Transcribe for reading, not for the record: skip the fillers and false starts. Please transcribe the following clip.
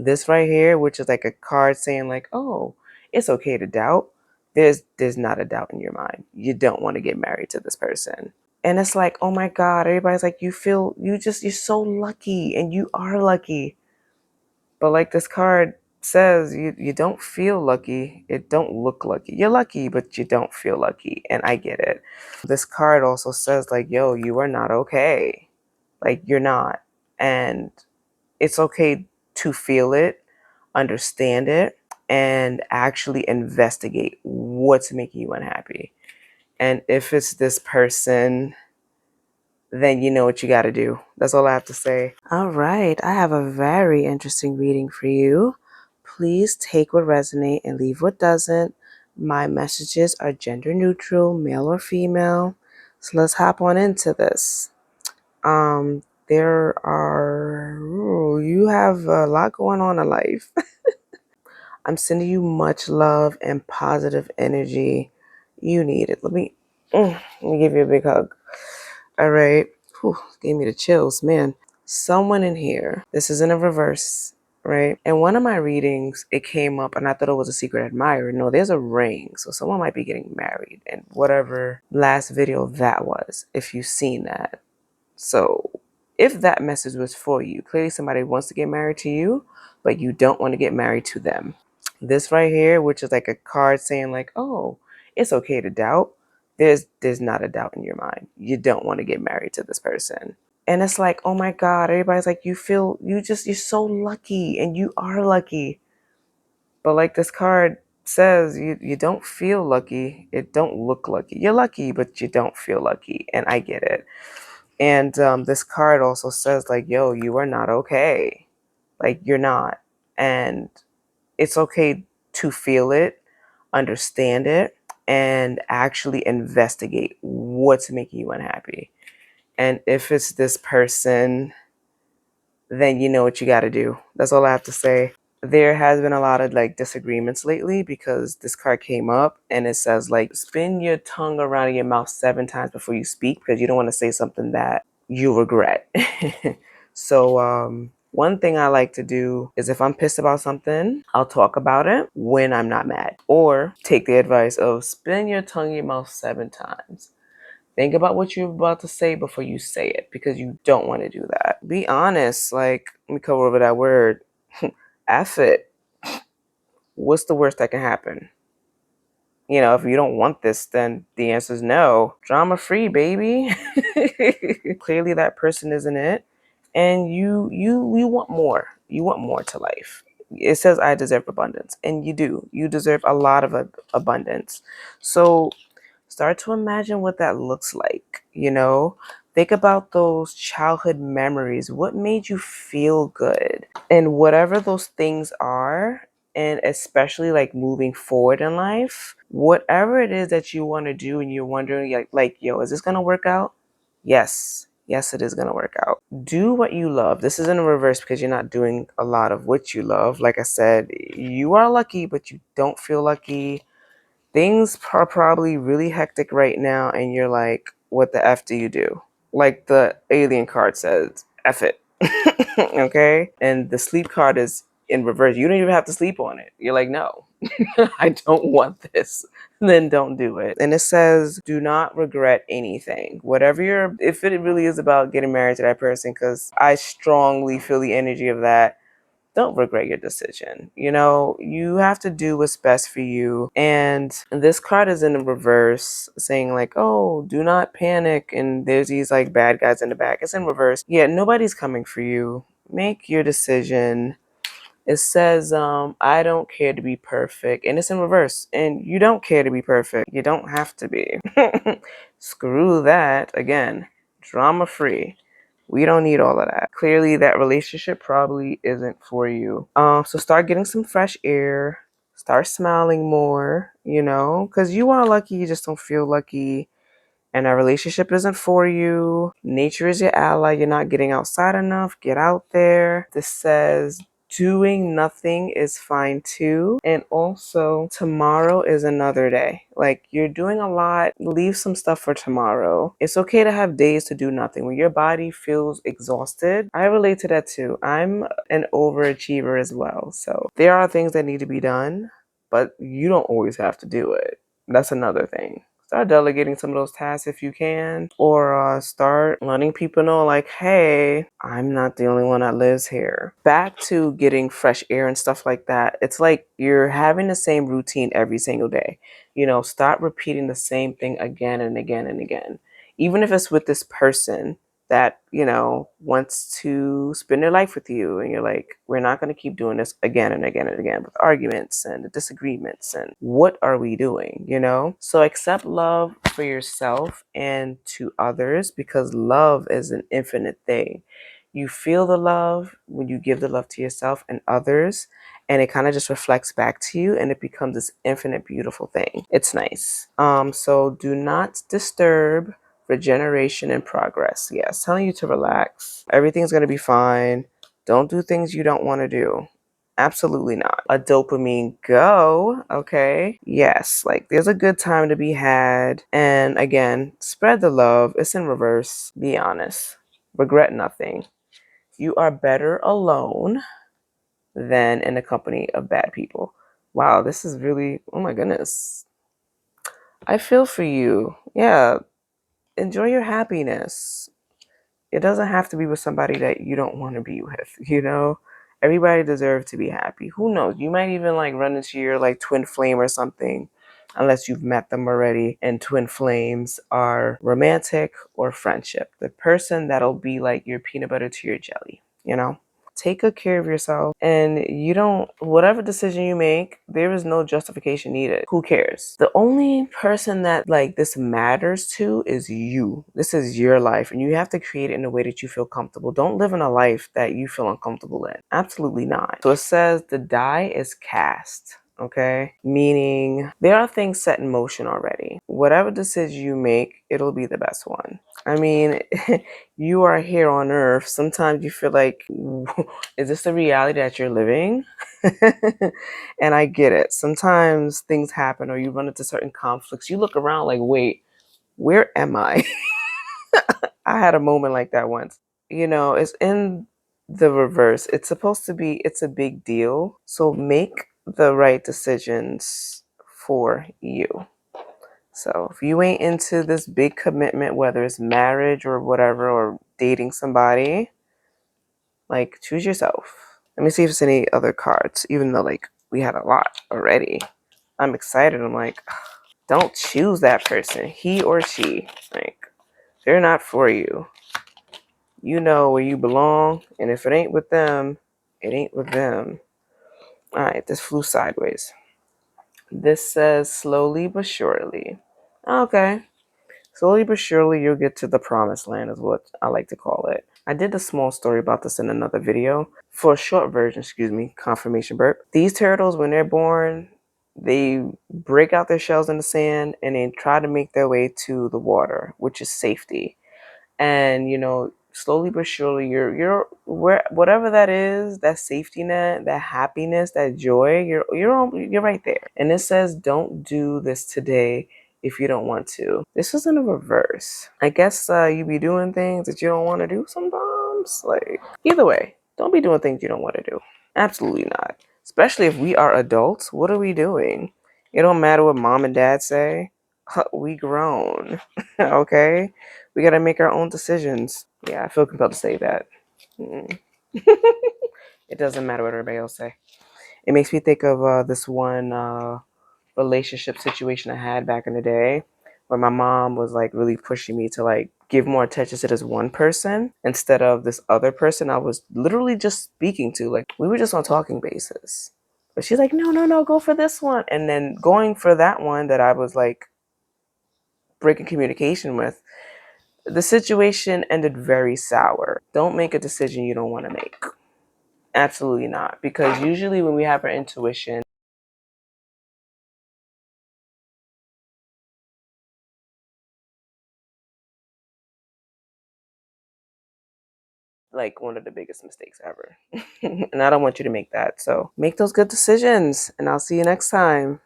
This right here, which is like a card saying like, oh, it's okay to doubt. There's not a doubt in your mind. You don't want to get married to this person. And it's like, oh my God, everybody's like, you're so lucky, and you are lucky. But like this card says, you don't feel lucky. It don't look lucky. You're lucky, but you don't feel lucky. And I get it. This card also says like, yo, you are not okay. Like you're not. And it's okay to feel it, understand it, and actually investigate what's making you unhappy. And if it's this person, then you know what you got to do. That's all I have to say. All right, I have a very interesting reading for you. Please take what resonates and leave what doesn't. My messages are gender neutral, male or female. So let's hop on into this. You have a lot going on in life. I'm sending you much love and positive energy. You need it. Let me give you a big hug. All right. Whew, gave me the chills, man. Someone in here, this is in a reverse, right? In one of my readings, it came up and I thought it was a secret admirer. No, there's a ring. So someone might be getting married, and whatever last video that was, if you've seen that. So if that message was for you, clearly somebody wants to get married to you, but you don't want to get married to them. This right here, which is like a card saying like, oh, it's okay to doubt. There's not a doubt in your mind. You don't want to get married to this person. And it's like, oh my God, everybody's like, you're so lucky, and you are lucky. But like this card says, you don't feel lucky. It don't look lucky. You're lucky, but you don't feel lucky. And I get it. And this card also says like, yo, you are not okay. Like you're not. And it's okay to feel it, understand it, and actually investigate what's making you unhappy. And if it's this person, then you know what you got to do. That's all I have to say. There has been a lot of like disagreements lately because this card came up and it says like, spin your tongue around in your mouth 7 times before you speak, because you don't want to say something that you regret. So one thing I like to do is if I'm pissed about something, I'll talk about it when I'm not mad, or take the advice of spin your tongue in your mouth 7 times. Think about what you're about to say before you say it, because you don't want to do that. Be honest. Like, let me cover over that word. F it. What's the worst that can happen? You know, if you don't want this, then the answer is no. Drama free, baby. Clearly that person isn't it. And you want more. You want more to life. It says I deserve abundance, and you do. You deserve a lot of abundance. So start to imagine what that looks like, you know? Think about those childhood memories. What made you feel good? And whatever those things are, and especially like moving forward in life, whatever it is that you want to do and you're wondering like, yo, is this going to work out? Yes. Yes, it is going to work out. Do what you love. This is in reverse because you're not doing a lot of what you love. Like I said, you are lucky, but you don't feel lucky. Things are probably really hectic right now, and you're like, what the F do you do? Like the alien card says, F it. Okay? And the sleep card is in reverse. You don't even have to sleep on it. You're like, no, I don't want this. Then don't do it. And it says, do not regret anything. If it really is about getting married to that person, because I strongly feel the energy of that, don't regret your decision. You know, you have to do what's best for you. And this card is in the reverse saying like, oh, do not panic. And there's these like bad guys in the back. It's in reverse. Yeah, nobody's coming for you. Make your decision. It says, I don't care to be perfect. And it's in reverse. And you don't care to be perfect. You don't have to be. Screw that. Again, drama free. We don't need all of that. Clearly, that relationship probably isn't for you. So start getting some fresh air. Start smiling more, you know, because you are lucky. You just don't feel lucky. And that relationship isn't for you. Nature is your ally. You're not getting outside enough. Get out there. This says, doing nothing is fine too. And also, tomorrow is another day. Like, you're doing a lot, leave some stuff for tomorrow. It's okay to have days to do nothing. When your body feels exhausted, I relate to that too. I'm an overachiever as well. So there are things that need to be done, but you don't always have to do it. That's another thing. Start delegating some of those tasks if you can, or start letting people know, like, hey, I'm not the only one that lives here. Back to getting fresh air and stuff like that. It's like you're having the same routine every single day. Stop repeating the same thing again and again and again. Even if it's with this person that, wants to spend their life with you, and you're like, we're not going to keep doing this again and again and again with arguments and disagreements, and what are we doing? So accept love for yourself and to others, because love is an infinite thing. You feel the love when you give the love to yourself and others, and it kind of just reflects back to you, and it becomes this infinite beautiful thing. It's nice. So do not disturb regeneration and progress. Yes, telling you to relax. Everything's going to be fine. Don't do things you don't want to do. Absolutely not. A dopamine go, okay? Yes, like there's a good time to be had. And again, spread the love. It's in reverse. Be honest. Regret nothing. You are better alone than in the company of bad people. Wow, this is really, oh my goodness. I feel for you. Yeah, enjoy your happiness. It doesn't have to be with somebody that you don't want to be with. Everybody deserves to be happy. Who knows? You might even like run into your like twin flame or something, unless you've met them already. And twin flames are romantic or friendship. The person that'll be like your peanut butter to your jelly. Take good care of yourself, and whatever decision you make, there is no justification needed. Who cares? The only person that like this matters to is you. This is your life, and you have to create it in a way that you feel comfortable. Don't live in a life that you feel uncomfortable in. Absolutely not. So it says the die is cast. Okay, meaning there are things set in motion already. Whatever decision you make, it'll be the best one. I mean, you are here on earth. Sometimes you feel like, is this the reality that you're living? And I get it. Sometimes things happen, or you run into certain conflicts. You look around like, wait, where am I? I had a moment like that once. It's in the reverse. It's a big deal. So make the right decisions for you. So if you ain't into this big commitment, whether it's marriage or whatever, or dating somebody, like, choose yourself. Let me see if there's any other cards, even though like we had a lot already. I'm excited. I'm like, don't choose that person, he or she. Like, they're not for you. You know where you belong, and if it ain't with them, it ain't with them. All right, this flew sideways. This says slowly but surely. Okay. Slowly but surely, you'll get to the promised land, is what I like to call it. I did a small story about this in another video. For a short version, confirmation burp. These turtles, when they're born, they break out their shells in the sand and they try to make their way to the water, which is safety. And slowly but surely, you're whatever that is, that safety net, that happiness, that joy, you're right there. And it says, don't do this today if you don't want to. This was in a reverse. I guess you be doing things that you don't want to do sometimes. Like, either way, don't be doing things you don't want to do. Absolutely not. Especially if we are adults. What are we doing? It don't matter what mom and dad say. We grown. Okay? We got to make our own decisions. Yeah, I feel compelled to say that. It doesn't matter what everybody else say. It makes me think of this one relationship situation I had back in the day, where my mom was like really pushing me to like give more attention to this one person instead of this other person I was literally just speaking to. Like, we were just on talking basis. But she's like, no, no, no, go for this one. And then going for that one that I was like breaking communication with, the situation ended very sour. Don't make a decision you don't want to make. Absolutely not. Because usually when we have our intuition, like one of the biggest mistakes ever. And I don't want you to make that. So make those good decisions, and I'll see you next time.